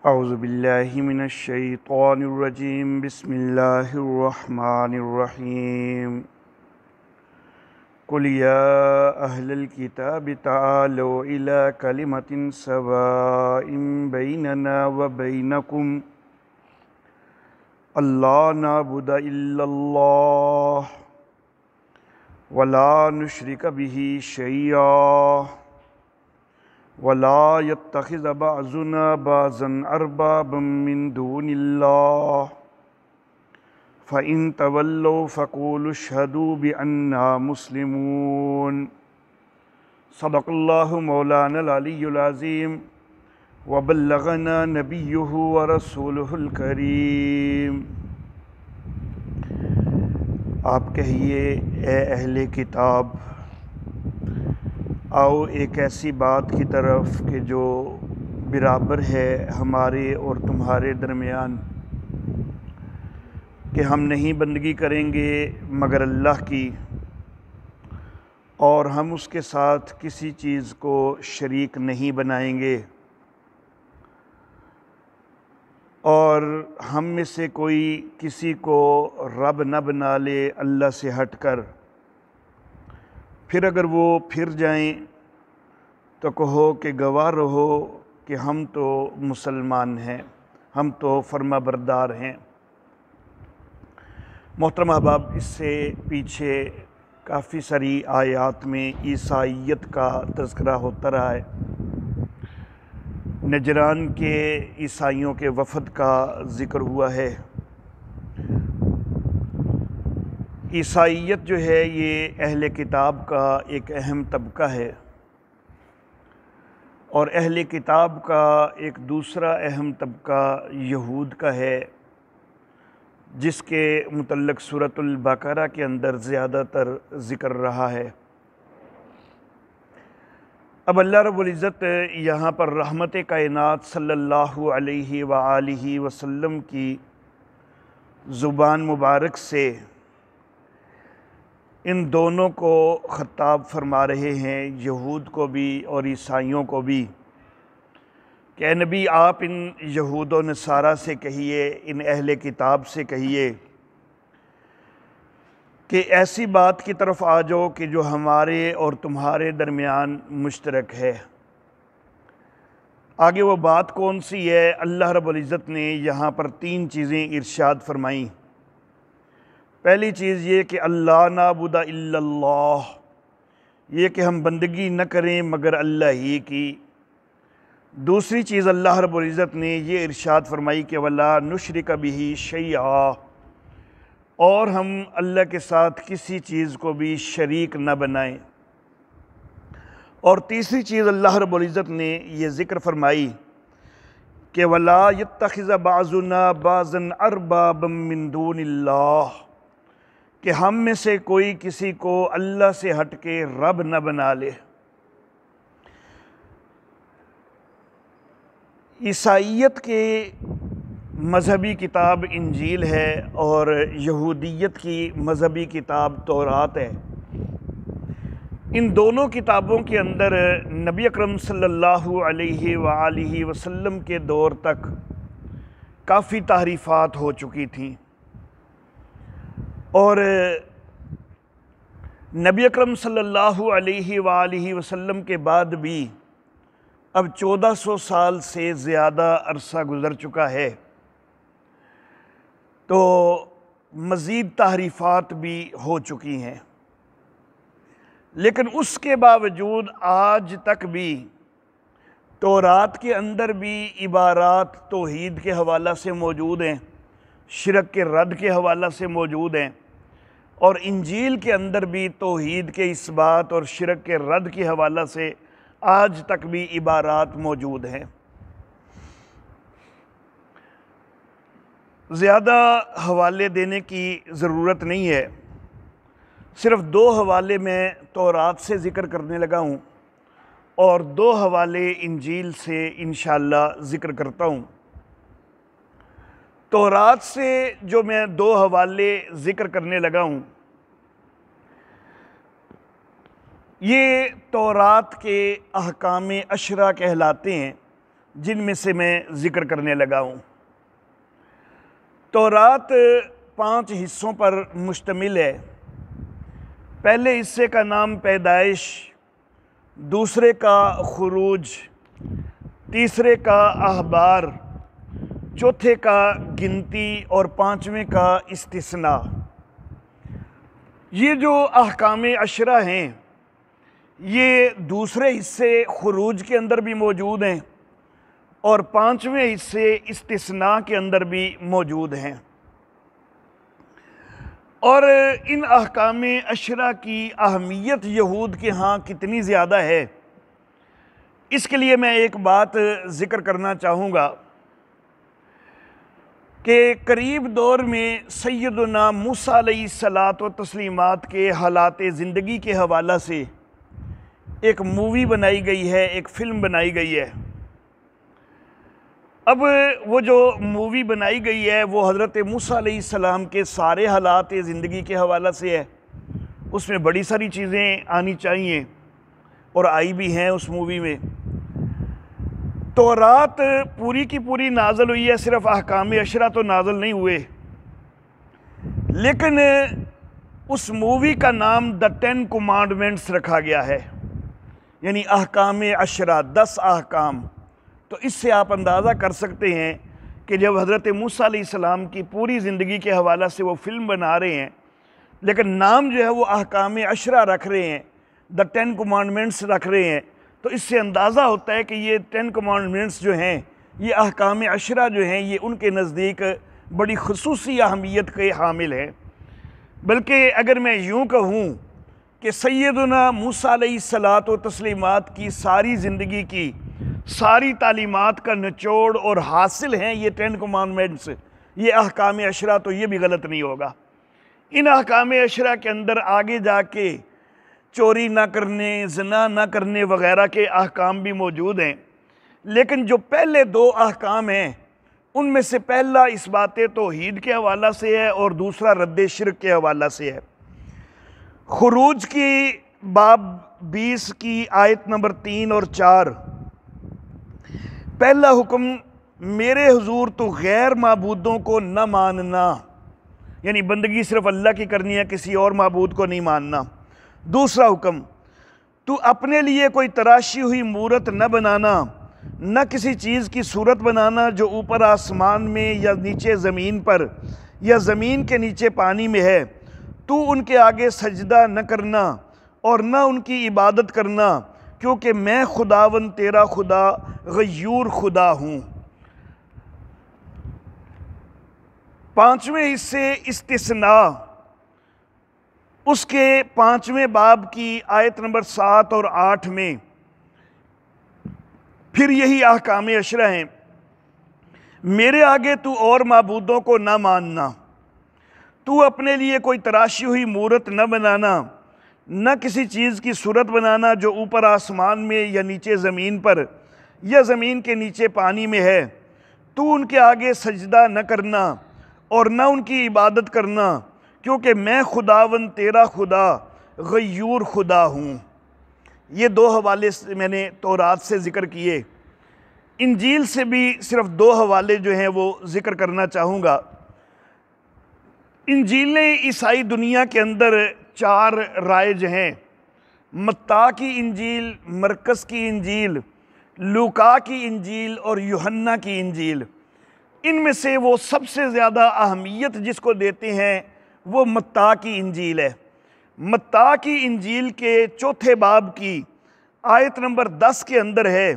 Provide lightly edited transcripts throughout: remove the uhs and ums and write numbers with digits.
اعوذ باللہ من الشیطان الرجیم بسم اللہ الرحمن الرحیم قل یا اہل الکتاب تعالوا الی کلمۃ سواء بیننا وبینکم اللہ نعبد الا اللہ ولا نشرک بہ شیئا ولا يتخذ بعضنا بعضا اربابا من دون اللہ فإن تولوا فقولوا اشهدوا بأننا مسلمون صدق اللہ مولانا العلی العظیم وبلغنا نبیہ ورسولہ الکریم۔ آپ کہیے اے اہل کتاب، آؤ ایک ایسی بات کی طرف کہ جو برابر ہے ہمارے اور تمہارے درمیان، کہ ہم نہیں بندگی کریں گے مگر اللہ کی، اور ہم اس کے ساتھ کسی چیز کو شریک نہیں بنائیں گے، اور ہم میں سے کوئی کسی کو رب نہ بنا لے اللہ سے ہٹ کر۔ پھر اگر وہ پھر جائیں تو کہو کہ گواہ رہو کہ ہم تو مسلمان ہیں، ہم تو فرما بردار ہیں۔ محترم احباب، اس سے پیچھے کافی ساری آیات میں عیسائیت کا تذکرہ ہوتا رہا ہے، نجران کے عیسائیوں کے وفد کا ذکر ہوا ہے۔ عیسائیت جو ہے یہ اہل کتاب کا ایک اہم طبقہ ہے، اور اہل کتاب کا ایک دوسرا اہم طبقہ یہود کا ہے، جس کے متعلق سورۃ البقرہ کے اندر زیادہ تر ذکر رہا ہے۔ اب اللہ رب العزت یہاں پر رحمت کائنات صلی اللہ علیہ وآلہ وسلم کی زبان مبارک سے ان دونوں کو خطاب فرما رہے ہیں، یہود کو بھی اور عیسائیوں کو بھی، کہ اے نبی آپ ان یہود و نصارہ سے کہیے، ان اہل کتاب سے کہیے کہ ایسی بات کی طرف آ جاؤ کہ جو ہمارے اور تمہارے درمیان مشترک ہے۔ آگے وہ بات کون سی ہے؟ اللہ رب العزت نے یہاں پر 3 چیزیں ارشاد فرمائیں۔ پہلی چیز یہ کہ اللہ نعبد الا اللہ، یہ کہ ہم بندگی نہ کریں مگر اللہ ہی کی۔ دوسری چیز اللہ رب العزت نے یہ ارشاد فرمائی کہ ولا نشرک بہ شیئا، اور ہم اللہ کے ساتھ کسی چیز کو بھی شریک نہ بنائیں۔ اور تیسری چیز اللہ رب العزت نے یہ ذکر فرمائی کہ ولا یتخذ بعضنا بعضا اربابا من دون اللہ، کہ ہم میں سے کوئی کسی کو اللہ سے ہٹ کے رب نہ بنا لے۔ عیسائیت کے مذہبی کتاب انجیل ہے، اور یہودیت کی مذہبی کتاب تورات ہے۔ ان دونوں کتابوں کے اندر نبی اکرم صلی اللہ علیہ وآلہ وسلم کے دور تک کافی تحریفات ہو چکی تھیں، اور نبی اکرم صلی اللہ علیہ وآلہ وسلم کے بعد بھی اب 1400 سال سے زیادہ عرصہ گزر چکا ہے، تو مزید تحریفات بھی ہو چکی ہیں۔ لیکن اس کے باوجود آج تک بھی تورات کے اندر بھی عبارات توحید کے حوالہ سے موجود ہیں، شرک کے رد کے حوالہ سے موجود ہیں، اور انجیل کے اندر بھی توحید کے اثبات اور شرک کے رد کے حوالہ سے آج تک بھی عبارات موجود ہیں۔ زیادہ حوالے دینے کی ضرورت نہیں ہے، صرف 2 حوالے میں تورات سے ذکر کرنے لگا ہوں، اور 2 حوالے انجیل سے انشاءاللہ ذکر کرتا ہوں۔ تورات سے جو میں 2 حوالے ذکر کرنے لگا ہوں، یہ تورات کے احکام عشرہ کہلاتے ہیں، جن میں سے میں ذکر کرنے لگا ہوں۔ تورات 5 حصوں پر مشتمل ہے۔ پہلے حصے کا نام پیدائش، دوسرے کا خروج، تیسرے کا اخبار، چوتھے کا گنتی اور 5ویں کا استثناء۔ یہ جو احکام 10 ہیں یہ دوسرے حصے خروج کے اندر بھی موجود ہیں اور 5ویں حصے استثناء کے اندر بھی موجود ہیں۔ اور ان احکام 10 کی اہمیت یہود کے ہاں کتنی زیادہ ہے، اس کے لیے میں ایک بات ذکر کرنا چاہوں گا کہ قریب دور میں سیدنا موسیٰ علیہ الصلاۃ و تسلیمات کے حالات زندگی کے حوالہ سے ایک مووی بنائی گئی ہے، ایک فلم بنائی گئی ہے۔ اب وہ جو مووی بنائی گئی ہے وہ حضرت موسیٰ علیہ السلام کے سارے حالات زندگی کے حوالہ سے ہے۔ اس میں بڑی ساری چیزیں آنی چاہیے اور آئی بھی ہیں اس مووی میں۔ تورات پوری کی پوری نازل ہوئی ہے، صرف احکام 10 تو نازل نہیں ہوئے، لیکن اس مووی کا نام دا 10 کمانڈمنٹس رکھا گیا ہے، یعنی احکام 10، 10 احکام۔ تو اس سے آپ اندازہ کر سکتے ہیں کہ جب حضرت موسیٰ علیہ السلام کی پوری زندگی کے حوالہ سے وہ فلم بنا رہے ہیں لیکن نام جو ہے وہ احکام 10 رکھ رہے ہیں، دا 10 کمانڈمنٹس رکھ رہے ہیں، تو اس سے اندازہ ہوتا ہے کہ یہ 10 کمانڈمنٹس جو ہیں، یہ احکام 10 جو ہیں، یہ ان کے نزدیک بڑی خصوصی اہمیت کے حامل ہیں۔ بلکہ اگر میں یوں کہوں کہ سیدنا موسیٰ علیہ الصلاۃ و تسلیمات کی ساری زندگی کی ساری تعلیمات کا نچوڑ اور حاصل ہیں یہ 10 کمانڈمنٹس، یہ احکام 10، تو یہ بھی غلط نہیں ہوگا۔ ان احکام 10 کے اندر آگے جا کے چوری نہ کرنے، زنا نہ کرنے وغیرہ کے احکام بھی موجود ہیں، لیکن جو پہلے 2 احکام ہیں ان میں سے پہلا اثبات توحید کے حوالہ سے ہے اور دوسرا رد شرک کے حوالہ سے ہے۔ خروج کی باب 20 کی آیت نمبر 3 اور 4، پہلا حکم میرے حضور تو غیر معبودوں کو نہ ماننا، یعنی بندگی صرف اللہ کی کرنی ہے، کسی اور معبود کو نہیں ماننا۔ دوسرا حکم تو اپنے لیے کوئی تراشی ہوئی مورت نہ بنانا، نہ کسی چیز کی صورت بنانا جو اوپر آسمان میں یا نیچے زمین پر یا زمین کے نیچے پانی میں ہے، تو ان کے آگے سجدہ نہ کرنا اور نہ ان کی عبادت کرنا، کیونکہ میں خداوند تیرا خدا غیور خدا ہوں۔ 5ویں حصے استثناء، اس کے 5ویں باب کی آیت نمبر 7 اور 8 میں پھر یہی احکام 10 ہیں۔ میرے آگے تو اور معبودوں کو نہ ماننا، تو اپنے لیے کوئی تراشی ہوئی مورت نہ بنانا، نہ کسی چیز کی صورت بنانا جو اوپر آسمان میں یا نیچے زمین پر یا زمین کے نیچے پانی میں ہے، تو ان کے آگے سجدہ نہ کرنا اور نہ ان کی عبادت کرنا، کیونکہ میں خداوند تیرا خدا غیور خدا ہوں۔ یہ 2 حوالے سے میں نے تورات سے ذکر کیے۔ انجیل سے بھی صرف 2 حوالے جو ہیں وہ ذکر کرنا چاہوں گا۔ انجیلیں عیسائی دنیا کے اندر 4 رائج ہیں، متی کی انجیل، مرکز کی انجیل، لوکا کی انجیل اور یوحنا کی انجیل۔ ان میں سے وہ سب سے زیادہ اہمیت جس کو دیتے ہیں وہ متی کی انجیل ہے۔ متی کی انجیل کے 4 باب کی آیت نمبر 10 کے اندر ہے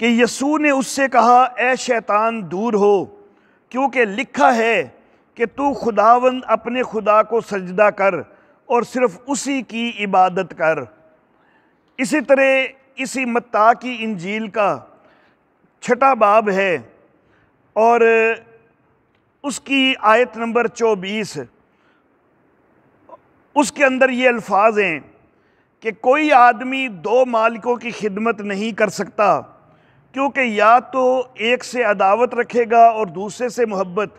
کہ یسوع نے اس سے کہا، اے شیطان دور ہو، کیونکہ لکھا ہے کہ تو خداوند اپنے خدا کو سجدہ کر اور صرف اسی کی عبادت کر۔ اسی طرح اسی متی کی انجیل کا 6 باب ہے اور اس کی آیت نمبر 24، اس کے اندر یہ الفاظ ہیں کہ کوئی آدمی 2 مالکوں کی خدمت نہیں کر سکتا، کیونکہ یا تو ایک سے عداوت رکھے گا اور دوسرے سے محبت،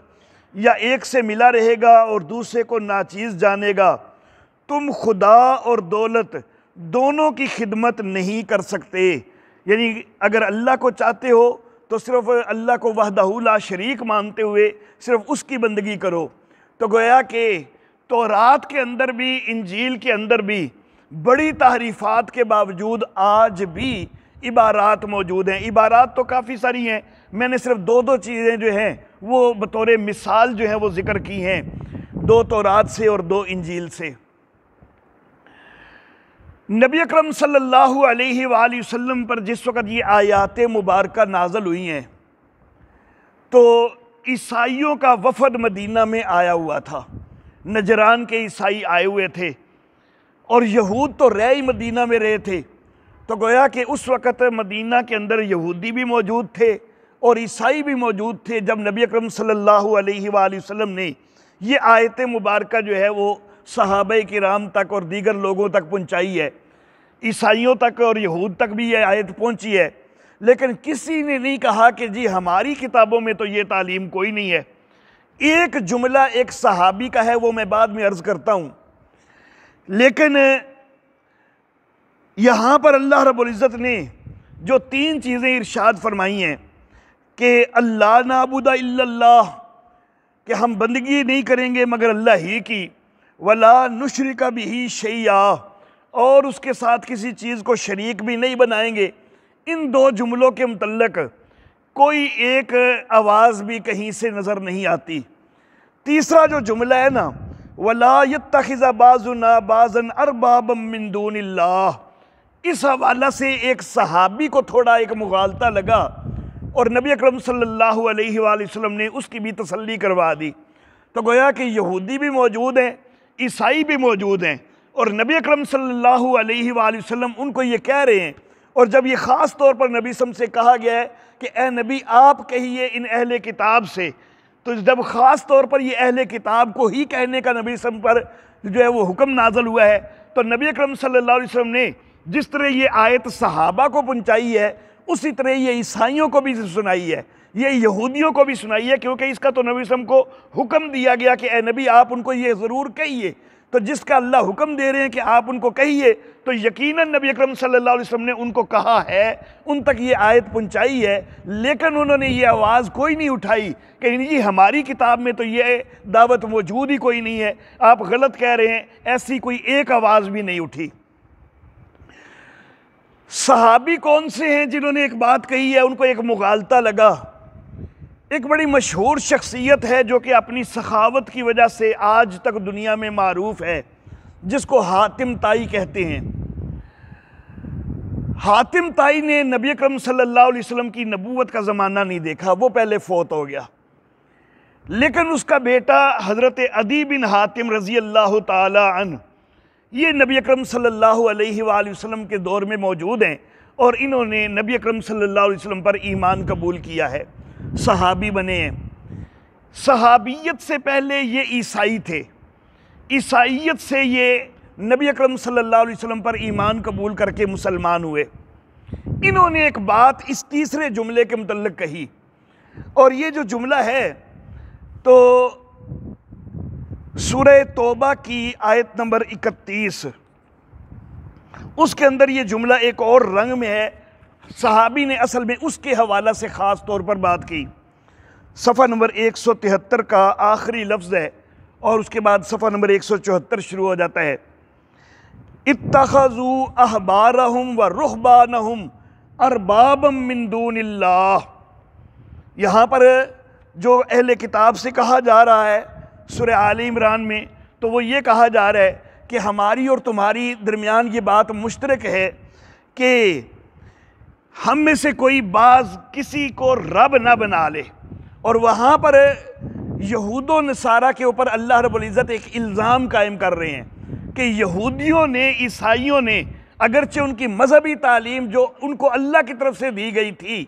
یا ایک سے ملا رہے گا اور دوسرے کو ناچیز جانے گا۔ تم خدا اور دولت دونوں کی خدمت نہیں کر سکتے۔ یعنی اگر اللہ کو چاہتے ہو تو صرف اللہ کو وحدہ لا شریک مانتے ہوئے صرف اس کی بندگی کرو۔ تو گویا کہ تورات کے اندر بھی، انجیل کے اندر بھی بڑی تحریفات کے باوجود آج بھی عبارات موجود ہیں۔ عبارات تو کافی ساری ہیں، میں نے صرف دو چیزیں جو ہیں وہ بطور مثال جو ہیں وہ ذکر کی ہیں، 2 تورات سے اور 2 انجیل سے۔ نبی اکرم صلی اللہ علیہ وآلہ وسلم پر جس وقت یہ آیات مبارکہ نازل ہوئی ہیں تو عیسائیوں کا وفد مدینہ میں آیا ہوا تھا، نجران کے عیسائی آئے ہوئے تھے، اور یہود تو رہ ہی مدینہ میں رہے تھے۔ تو گویا کہ اس وقت مدینہ کے اندر یہودی بھی موجود تھے اور عیسائی بھی موجود تھے۔ جب نبی اکرم صلی اللہ علیہ وآلہ وسلم نے یہ آیت مبارکہ جو ہے وہ صحابہ کرام تک اور دیگر لوگوں تک پہنچائی ہے، عیسائیوں تک اور یہود تک بھی یہ آیت پہنچی ہے، لیکن کسی نے نہیں کہا کہ جی ہماری کتابوں میں تو یہ تعلیم کوئی نہیں ہے۔ ایک جملہ ایک صحابی کا ہے، وہ میں بعد میں عرض کرتا ہوں، لیکن یہاں پر اللہ رب العزت نے جو 3 چیزیں ارشاد فرمائی ہیں کہ اللہ نعبد الا اللہ، کہ ہم بندگی نہیں کریں گے مگر اللہ ہی کی، ولا نشرک بہ شیئا، اور اس کے ساتھ کسی چیز کو شریک بھی نہیں بنائیں گے۔ ان 2 جملوں کے متعلق کوئی ایک آواز بھی کہیں سے نظر نہیں آتی۔ تیسرا جو جملہ ہے نا، وَلَا يَتَّخِذَ بَعْضُنَا بَعْضًا أَرْبَابًا مِّن دُونِ اللَّهِ، اس حوالہ سے ایک صحابی کو تھوڑا ایک مغالطہ لگا اور نبی اکرم صلی اللہ علیہ وآلہ وسلم نے اس کی بھی تسلی کروا دی۔ تو گویا کہ یہودی بھی موجود ہیں، عیسائی بھی موجود ہیں، اور نبی اکرم صلی اللہ علیہ وآلہ وسلم ان کو یہ کہہ رہے ہیں۔ اور جب یہ خاص طور پر نبی صلی اللہ علیہ وسلم سے کہا گیا ہے کہ اے نبی آپ کہیے ان اہل کتاب سے، تو جب خاص طور پر یہ اہل کتاب کو ہی کہنے کا نبی صلی اللہ علیہ وسلم پر جو ہے وہ حکم نازل ہوا ہے، تو نبی اکرم صلی اللہ علیہ وسلم نے جس طرح یہ آیت صحابہ کو پہنچائی ہے اسی طرح یہ عیسائیوں کو بھی سنائی ہے، یہ یہودیوں کو بھی سنائی ہے، کیونکہ اس کا تو نبی صلی اللہ علیہ وسلم کو حکم دیا گیا کہ اے نبی آپ ان کو یہ ضرور کہیے۔ تو جس کا اللہ حکم دے رہے ہیں کہ آپ ان کو کہیے، تو یقیناً نبی اکرم صلی اللہ علیہ وسلم نے ان کو کہا ہے، ان تک یہ آیت پہنچائی ہے، لیکن انہوں نے یہ آواز کوئی نہیں اٹھائی کہ جی ہماری کتاب میں تو یہ دعوت موجود ہی کوئی نہیں ہے، آپ غلط کہہ رہے ہیں، ایسی کوئی ایک آواز بھی نہیں اٹھی۔ صحابی کون سے ہیں جنہوں نے ایک بات کہی ہے، ان کو ایک مغالطہ لگا؟ ایک بڑی مشہور شخصیت ہے جو کہ اپنی سخاوت کی وجہ سے آج تک دنیا میں معروف ہے، جس کو حاتم طائی کہتے ہیں۔ حاتم طائی نے نبی اکرم صلی اللہ علیہ وسلم کی نبوت کا زمانہ نہیں دیکھا، وہ پہلے فوت ہو گیا، لیکن اس کا بیٹا حضرت عدی بن حاتم رضی اللہ تعالی عنہ، یہ نبی اکرم صلی اللہ علیہ وآلہ وسلم کے دور میں موجود ہیں، اور انہوں نے نبی اکرم صلی اللہ علیہ وسلم پر ایمان قبول کیا ہے، صحابی بنے ہیں۔ صحابیت سے پہلے یہ عیسائی تھے، عیسائیت سے یہ نبی اکرم صلی اللہ علیہ وسلم پر ایمان قبول کر کے مسلمان ہوئے۔ انہوں نے ایک بات اس تیسرے جملے کے متعلق کہی، اور یہ جو جملہ ہے تو سورہ توبہ کی آیت نمبر 31، اس کے اندر یہ جملہ ایک اور رنگ میں ہے۔ صحابی نے اصل میں اس کے حوالہ سے خاص طور پر بات کی۔ صفحہ نمبر 173 کا آخری لفظ ہے، اور اس کے بعد صفحہ نمبر 174 شروع ہو جاتا ہے۔ اتخذوا احبارہم ورہبانہم اربابا من دون اللہ۔ یہاں پر جو اہل کتاب سے کہا جا رہا ہے سورہ آل عمران میں، تو وہ یہ کہا جا رہا ہے کہ ہماری اور تمہاری درمیان یہ بات مشترک ہے کہ ہم میں سے کوئی بعض کسی کو رب نہ بنا لے۔ اور وہاں پر یہود و نصارہ کے اوپر اللہ رب العزت ایک الزام قائم کر رہے ہیں کہ یہودیوں نے، عیسائیوں نے، اگرچہ ان کی مذہبی تعلیم جو ان کو اللہ کی طرف سے دی گئی تھی،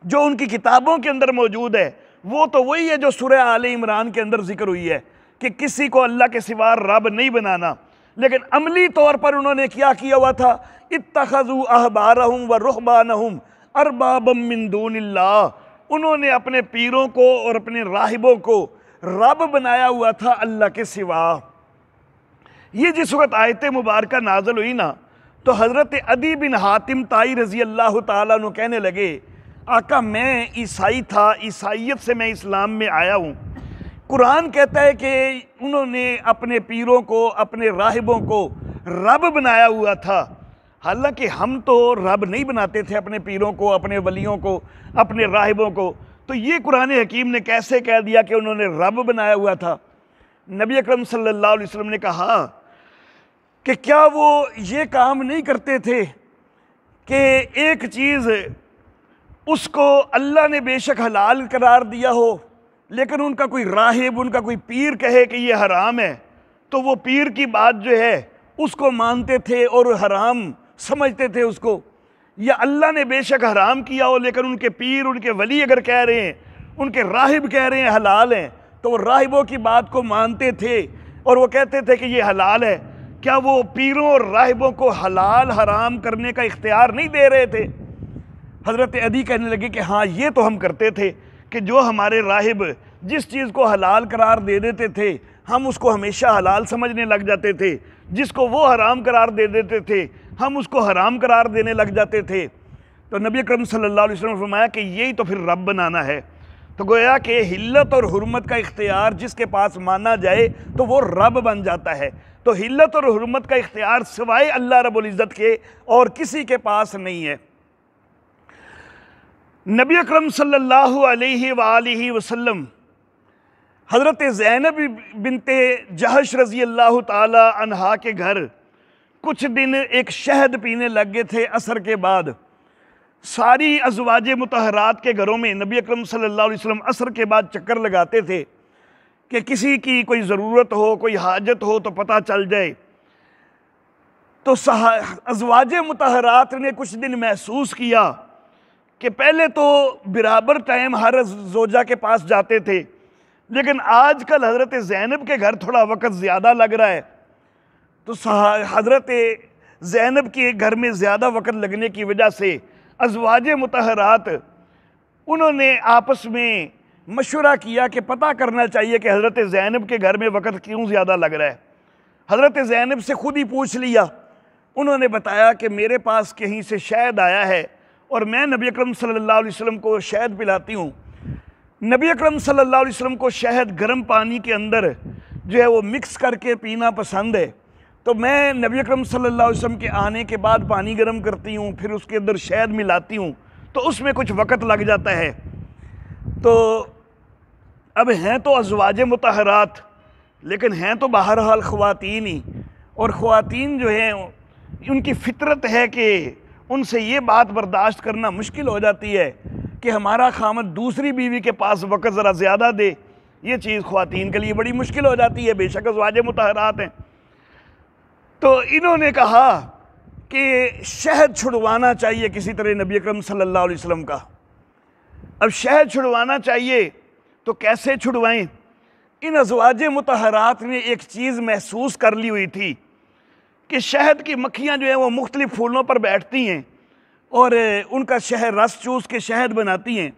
جو ان کی کتابوں کے اندر موجود ہے، وہ تو وہی ہے جو سورہ آل عمران کے اندر ذکر ہوئی ہے کہ کسی کو اللہ کے سوا رب نہیں بنانا، لیکن عملی طور پر انہوں نے کیا ہوا تھا؟ اتخذوا احبارہم ورہبانہم اربابا من دون اللہ۔ انہوں نے اپنے پیروں کو اور اپنے راہبوں کو رب بنایا ہوا تھا اللہ کے سوا۔ یہ جس وقت آیت مبارکہ نازل ہوئی نا، تو حضرت عدی بن حاتم طائی رضی اللہ تعالیٰ عنہ کہنے لگے آقا میں عیسائی تھا، عیسائیت سے میں اسلام میں آیا ہوں۔ قرآن کہتا ہے کہ انہوں نے اپنے پیروں کو، اپنے راہبوں کو رب بنایا ہوا تھا، حالانکہ ہم تو رب نہیں بناتے تھے اپنے پیروں کو، اپنے ولیوں کو، اپنے راہبوں کو۔ تو یہ قرآن حکیم نے کیسے کہہ دیا کہ انہوں نے رب بنایا ہوا تھا؟ نبی اکرم صلی اللہ علیہ وسلم نے کہا کہ کیا وہ یہ کام نہیں کرتے تھے کہ ایک چیز اس کو اللہ نے بے شک حلال قرار دیا ہو، لیکن ان کا کوئی راہب، ان کا کوئی پیر کہے کہ یہ حرام ہے، تو وہ پیر کی بات جو ہے اس کو مانتے تھے اور حرام سمجھتے تھے اس کو؟ یا اللہ نے بے شک حرام کیا ہو لیکن ان کے پیر، ان کے ولی اگر کہہ رہے ہیں، ان کے راہب کہہ رہے ہیں حلال ہیں، تو وہ راہبوں کی بات کو مانتے تھے اور وہ کہتے تھے کہ یہ حلال ہے؟ کیا وہ پیروں اور راہبوں کو حلال حرام کرنے کا اختیار نہیں دے رہے تھے؟ حضرت عدی کہنے لگے کہ ہاں یہ تو ہم کرتے تھے کہ جو ہمارے راہب جس چیز کو حلال قرار دے دیتے تھے ہم اس کو ہمیشہ حلال سمجھنے لگ جاتے تھے، جس کو وہ حرام قرار دے دیتے تھے ہم اس کو حرام قرار دینے لگ جاتے تھے۔ تو نبی اکرم صلی اللہ علیہ وسلم نے فرمایا کہ یہی تو پھر رب بنانا ہے۔ تو گویا کہ حلت اور حرمت کا اختیار جس کے پاس مانا جائے تو وہ رب بن جاتا ہے۔ تو حلت اور حرمت کا اختیار سوائے اللہ رب العزت کے اور کسی کے پاس نہیں ہے۔ نبی اکرم صلی اللہ علیہ وآلہ وسلم حضرت زینب بنت جہش رضی اللہ تعالی عنہا کے گھر کچھ دن ایک شہد پینے لگ گئے تھے عصر کے بعد۔ ساری ازواج مطہرات کے گھروں میں نبی اکرم صلی اللہ علیہ وسلم عصر کے بعد چکر لگاتے تھے کہ کسی کی کوئی ضرورت ہو، کوئی حاجت ہو تو پتہ چل جائے۔ تو ازواج مطہرات نے کچھ دن محسوس کیا کہ پہلے تو برابر ٹائم ہر زوجہ کے پاس جاتے تھے، لیکن آج کل حضرت زینب کے گھر تھوڑا وقت زیادہ لگ رہا ہے۔ تو حضرت زینب کے گھر میں زیادہ وقت لگنے کی وجہ سے ازواج مطہرات انہوں نے آپس میں مشورہ کیا کہ پتہ کرنا چاہیے کہ حضرت زینب کے گھر میں وقت کیوں زیادہ لگ رہا ہے۔ حضرت زینب سے خود ہی پوچھ لیا، انہوں نے بتایا کہ میرے پاس کہیں سے شہد آیا ہے اور میں نبی اکرم صلی اللہ علیہ وسلم کو شہد پلاتی ہوں۔ نبی اکرم صلی اللہ علیہ وسلم کو شہد گرم پانی کے اندر جو ہے وہ مکس کر کے پینا پسند ہے، تو میں نبی اکرم صلی اللہ علیہ وسلم کے آنے کے بعد پانی گرم کرتی ہوں، پھر اس کے اندر شہد ملاتی ہوں، تو اس میں کچھ وقت لگ جاتا ہے۔ تو اب ہیں تو ازواج مطہرات لیکن ہیں تو بہرحال خواتین ہی، اور خواتین جو ہیں ان کی فطرت ہے کہ ان سے یہ بات برداشت کرنا مشکل ہو جاتی ہے کہ ہمارا خامد دوسری بیوی کے پاس وقت ذرا زیادہ دے۔ یہ چیز خواتین کے لیے بڑی مشکل ہو جاتی ہے، بے شک ازواج مطہرات ہیں۔ تو انہوں نے کہا کہ شہد چھڑوانا چاہیے کسی طرح نبی اکرم صلی اللہ علیہ وسلم کا۔ اب شہد چھڑوانا چاہیے تو کیسے چھڑوائیں؟ ان ازواج مطہرات نے ایک چیز محسوس کر لی ہوئی تھی کہ شہد کی مکھیاں جو ہیں وہ مختلف پھولوں پر بیٹھتی ہیں اور ان کا رس چوس کے شہد بناتی ہیں،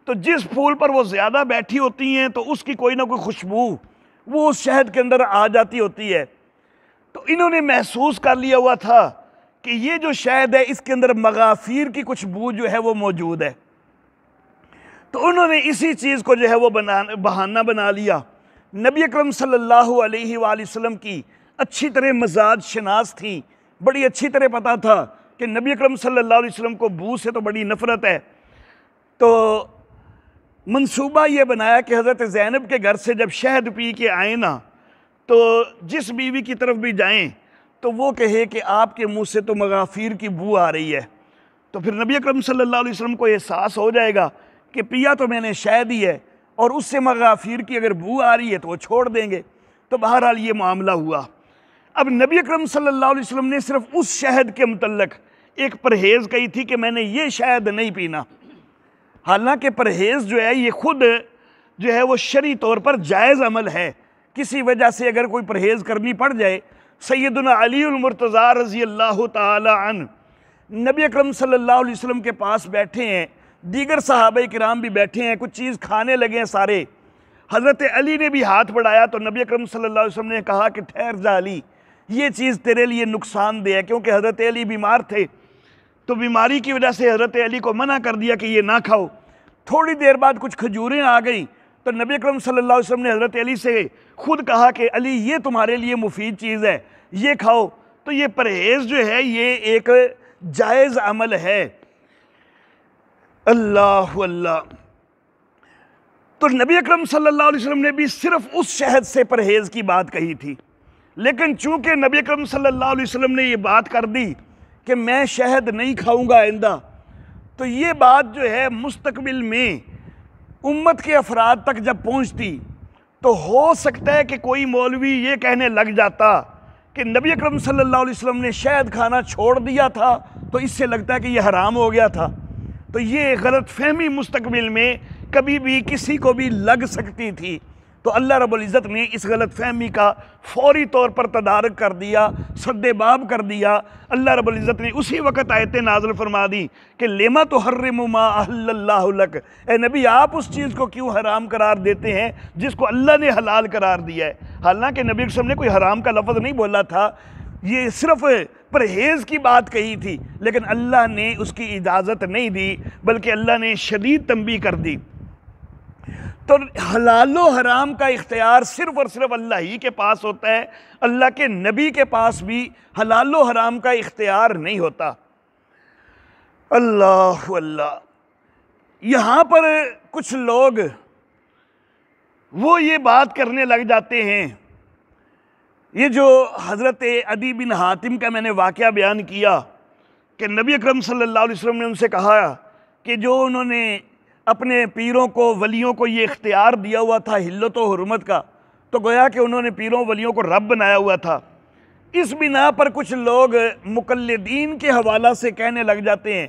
تو جس پھول پر وہ زیادہ بیٹھی ہوتی ہیں تو اس کی کوئی نہ کوئی خوشبو وہ اس شہد کے اندر آ جاتی ہوتی ہے۔ تو انہوں نے محسوس کر لیا ہوا تھا کہ یہ جو شہد ہے اس کے اندر مغافیر کی کچھ بو جو ہے وہ موجود ہے، تو انہوں نے اسی چیز کو جو ہے وہ بہانہ بنا لیا۔ نبی اکرم صلی اللہ علیہ وآلہ وسلم کی اچھی طرح مزاج شناس تھی، بڑی اچھی طرح پتہ تھا کہ نبی اکرم صلی اللہ علیہ وسلم کو بو سے تو بڑی نفرت ہے۔ تو منصوبہ یہ بنایا کہ حضرت زینب کے گھر سے جب شہد پی کے آئیں نا تو جس بیوی کی طرف بھی جائیں تو وہ کہے کہ آپ کے منہ سے تو مغافیر کی بو آ رہی ہے، تو پھر نبی اکرم صلی اللہ علیہ وسلم کو احساس ہو جائے گا کہ پیا تو میں نے شہد ہی ہے اور اس سے مغافیر کی اگر بو آ رہی ہے تو وہ چھوڑ دیں گے۔ تو بہرحال یہ معاملہ ہوا۔ اب نبی اکرم صلی اللہ علیہ وسلم نے صرف اس شہد کے متعلق ایک پرہیز کہی تھی کہ میں نے یہ شہد نہیں پینا، حالانکہ پرہیز جو ہے یہ خود جو ہے وہ شرعی طور پر جائز عمل ہے۔ کسی وجہ سے اگر کوئی پرہیز کرنی پڑ جائے، سیدنا علی المرتضیٰ رضی اللہ تعالی عنہ نبی اکرم صلی اللہ علیہ وسلم کے پاس بیٹھے ہیں، دیگر صحابہ کرام بھی بیٹھے ہیں، کچھ چیز کھانے لگے ہیں سارے، حضرت علی نے بھی ہاتھ بڑھایا تو نبی اکرم صلی اللہ علیہ وسلم نے کہا کہ ٹھہر جا علی، یہ چیز تیرے لیے نقصان دہ ہے، کیونکہ حضرت علی بیمار تھے تو بیماری کی وجہ سے حضرت علی کو منع کر دیا کہ یہ نہ کھاؤ۔ تھوڑی دیر بعد کچھ کھجوریں آ گئیں تو نبی اکرم صلی اللہ علیہ وسلم نے حضرت علی سے خود کہا کہ علی یہ تمہارے لیے مفید چیز ہے، یہ کھاؤ۔ تو یہ پرہیز جو ہے یہ ایک جائز عمل ہے۔ اللہ اللہ۔ تو نبی اکرم صلی اللہ علیہ وسلم نے بھی صرف اس شہد سے پرہیز کی بات کہی تھی، لیکن چونکہ نبی اکرم صلی اللہ علیہ وسلم نے یہ بات کر دی کہ میں شہد نہیں کھاؤں گا آئندہ، تو یہ بات جو ہے مستقبل میں امت کے افراد تک جب پہنچتی تو ہو سکتا ہے کہ کوئی مولوی یہ کہنے لگ جاتا کہ نبی اکرم صلی اللہ علیہ وسلم نے شہد کھانا چھوڑ دیا تھا تو اس سے لگتا ہے کہ یہ حرام ہو گیا تھا۔ تو یہ غلط فہمی مستقبل میں کبھی بھی کسی کو بھی لگ سکتی تھی، تو اللہ رب العزت نے اس غلط فہمی کا فوری طور پر تدارک کر دیا، سد باب کر دیا۔ اللہ رب العزت نے اسی وقت آیتیں نازل فرما دی کہ لِمَ تُحَرِّمُ مَا أَحَلَّ اللَّهُ لَكَ، اے نبی آپ اس چیز کو کیوں حرام قرار دیتے ہیں جس کو اللہ نے حلال قرار دیا ہے۔ حالانکہ نبی صلی اللہ علیہ وسلم نے کوئی حرام کا لفظ نہیں بولا تھا، یہ صرف پرہیز کی بات کہی تھی، لیکن اللہ نے اس کی اجازت نہیں دی بلکہ اللہ نے شدید تنبیہ کر دی۔ تو حلال و حرام کا اختیار صرف اور صرف اللہ ہی کے پاس ہوتا ہے، اللہ کے نبی کے پاس بھی حلال و حرام کا اختیار نہیں ہوتا۔ اللہ اللہ۔ یہاں پر کچھ لوگ وہ یہ بات کرنے لگ جاتے ہیں، یہ جو حضرت عدی بن حاتم کا میں نے واقعہ بیان کیا کہ نبی اکرم صلی اللہ علیہ وسلم نے ان سے کہا کہ جو انہوں نے اپنے پیروں کو ولیوں کو یہ اختیار دیا ہوا تھا حلت و حرمت کا، تو گویا کہ انہوں نے پیروں ولیوں کو رب بنایا ہوا تھا۔ اس بنا پر کچھ لوگ مقلدین کے حوالہ سے کہنے لگ جاتے ہیں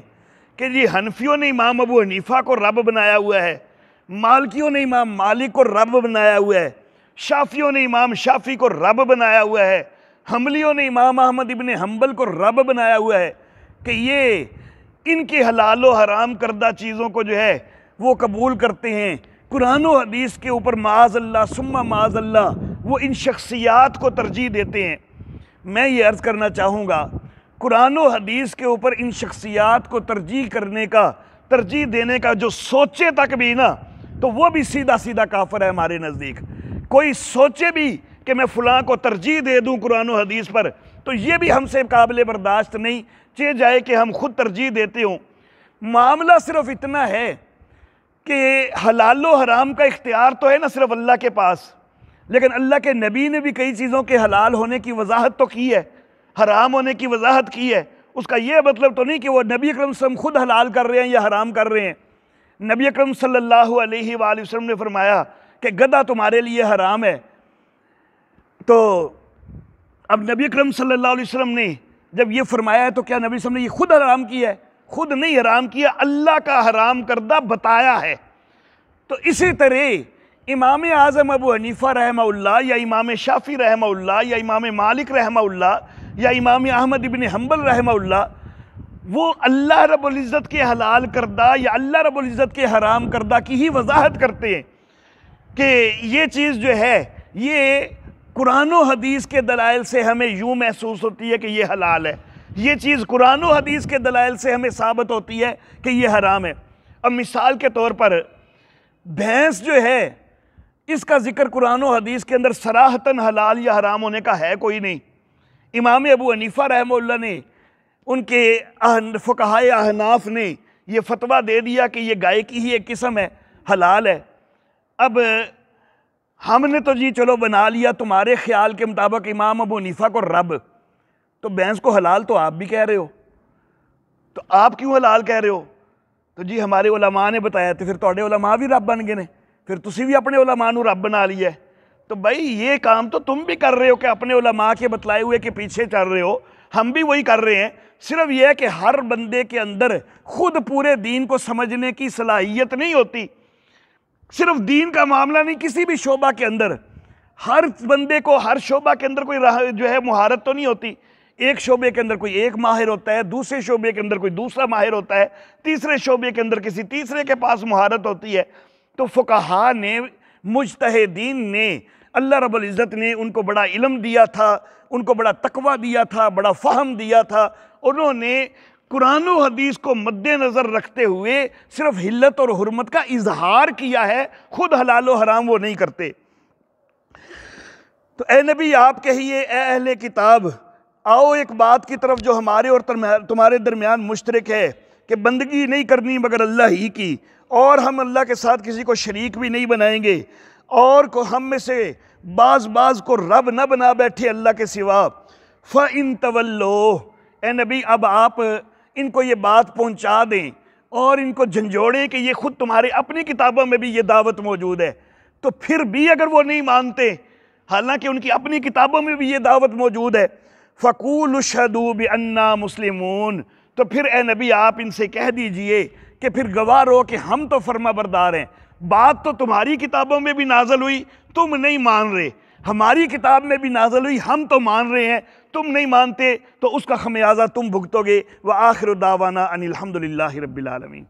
کہ جی حنفیوں نے امام ابو حنیفہ کو رب بنایا ہوا ہے، مالکیوں نے امام مالک کو رب بنایا ہوا ہے، شافیوں نے امام شافی کو رب بنایا ہوا ہے، حنبلیوں نے امام احمد ابن حنبل کو رب بنایا ہوا ہے، کہ یہ ان کے حلال و حرام کردہ چیزوں کو جو ہے وہ قبول کرتے ہیں، قرآن و حدیث کے اوپر معاذ اللہ ثم معاذ اللہ وہ ان شخصیات کو ترجیح دیتے ہیں۔ میں یہ عرض کرنا چاہوں گا، قرآن و حدیث کے اوپر ان شخصیات کو ترجیح دینے کا جو سوچے تک بھی نا، تو وہ بھی سیدھا سیدھا کافر ہے ہمارے نزدیک۔ کوئی سوچے بھی کہ میں فلاں کو ترجیح دے دوں قرآن و حدیث پر، تو یہ بھی ہم سے قابل برداشت نہیں، چاہے جائے کہ ہم خود ترجیح دیتے ہوں۔ معاملہ صرف اتنا ہے کہ حلال و حرام کا اختیار تو ہے نہ صرف اللہ کے پاس، لیکن اللہ کے نبی نے بھی کئی چیزوں کے حلال ہونے کی وضاحت تو کی ہے، حرام ہونے کی وضاحت کی ہے۔ اس کا یہ مطلب تو نہیں کہ وہ نبی اکرم صلی اللہ علیہ وسلم خود حلال کر رہے ہیں یا حرام کر رہے ہیں۔ نبی اکرم صلی اللہ علیہ وآلہ وسلم نے فرمایا کہ گدھا تمہارے لیے حرام ہے، تو اب نبی اکرم صلی اللہ علیہ وسلم نے جب یہ فرمایا ہے تو کیا نبی صلی اللہ علیہ وسلم نے یہ خود حرام کیا ہے؟ خود نہیں حرام کیا، اللہ کا حرام کردہ بتایا ہے۔ تو اسی طرح امام اعظم ابو حنیفہ رحمہ اللہ یا امام شافی رحمہ اللہ یا امام مالک رحمہ اللہ یا امام احمد ابن حنبل رحمہ اللہ، وہ اللہ رب العزت کے حلال کردہ یا اللہ رب العزت کے حرام کردہ کی ہی وضاحت کرتے ہیں کہ یہ چیز جو ہے یہ قرآن و حدیث کے دلائل سے ہمیں یوں محسوس ہوتی ہے کہ یہ حلال ہے، یہ چیز قرآن و حدیث کے دلائل سے ہمیں ثابت ہوتی ہے کہ یہ حرام ہے۔ اب مثال کے طور پر بھینس جو ہے اس کا ذکر قرآن و حدیث کے اندر صراحتاً حلال یا حرام ہونے کا ہے کوئی نہیں۔ امام ابو حنیفہ رحمہ اللہ نے، ان کے فقہائے احناف نے یہ فتویٰ دے دیا کہ یہ گائے کی ہی ایک قسم ہے، حلال ہے۔ اب ہم نے تو جی چلو بنا لیا تمہارے خیال کے مطابق امام ابو حنیفہ کو رب، تو بھینس کو حلال تو آپ بھی کہہ رہے ہو، تو آپ کیوں حلال کہہ رہے ہو؟ تو جی ہمارے علماء نے بتایا، تو پھر تھوڑے علماء بھی رب بن گئے نے، پھر تسی بھی اپنے علماء نو رب بنا لیا ہے۔ تو بھائی یہ کام تو تم بھی کر رہے ہو کہ اپنے علماء کے بتلائے ہوئے کے پیچھے چل رہے ہو، ہم بھی وہی کر رہے ہیں۔ صرف یہ ہے کہ ہر بندے کے اندر خود پورے دین کو سمجھنے کی صلاحیت نہیں ہوتی۔ صرف دین کا معاملہ نہیں، کسی بھی شعبہ کے اندر ہر بندے کو ہر شعبہ کے اندر کوئی جو ہے مہارت تو نہیں ہوتی۔ ایک شعبے کے اندر کوئی ایک ماہر ہوتا ہے، دوسرے شعبے کے اندر کوئی دوسرا ماہر ہوتا ہے، تیسرے شعبے کے اندر کسی تیسرے کے پاس مہارت ہوتی ہے۔ تو فقہاء نے، مجتہدین نے اللہ رب العزت نے ان کو بڑا علم دیا تھا، ان کو بڑا تقوی دیا تھا، بڑا فہم دیا تھا. انہوں نے قرآن و حدیث کو مد نظر رکھتے ہوئے صرف حلت اور حرمت کا اظہار کیا ہے، خود حلال و حرام وہ نہیں کرتے. تو اے نبی آپ کہیے اے اہل کتاب، آؤ ایک بات کی طرف جو ہمارے اور تمہارے درمیان مشترک ہے کہ بندگی نہیں کرنی مگر اللہ ہی کی، اور ہم اللہ کے ساتھ کسی کو شریک بھی نہیں بنائیں گے، اور کو ہم میں سے بعض کو رب نہ بنا بیٹھے اللہ کے سوا. فَإِن تَوَلُّوا، اے نبی اب آپ ان کو یہ بات پہنچا دیں اور ان کو جھنجھوڑیں کہ یہ خود تمہارے اپنی کتابوں میں بھی یہ دعوت موجود ہے. تو پھر بھی اگر وہ نہیں مانتے، حالانکہ ان کی اپنی کتابوں میں بھی یہ دعوت موجود ہے، فَقُولُوا اشْهَدُوا بِأَنَّا مُسْلِمُونَ، تو پھر اے نبی آپ ان سے کہہ دیجئے کہ پھر گواہ رہو کہ ہم تو فرما بردار ہیں. بات تو تمہاری کتابوں میں بھی نازل ہوئی، تم نہیں مان رہے، ہماری کتاب میں بھی نازل ہوئی، ہم تو مان رہے ہیں، تم نہیں مانتے، تو اس کا خمیازہ تم بھگتو گے. وآخر دعوانا ان الحمد للہ رب العالمین.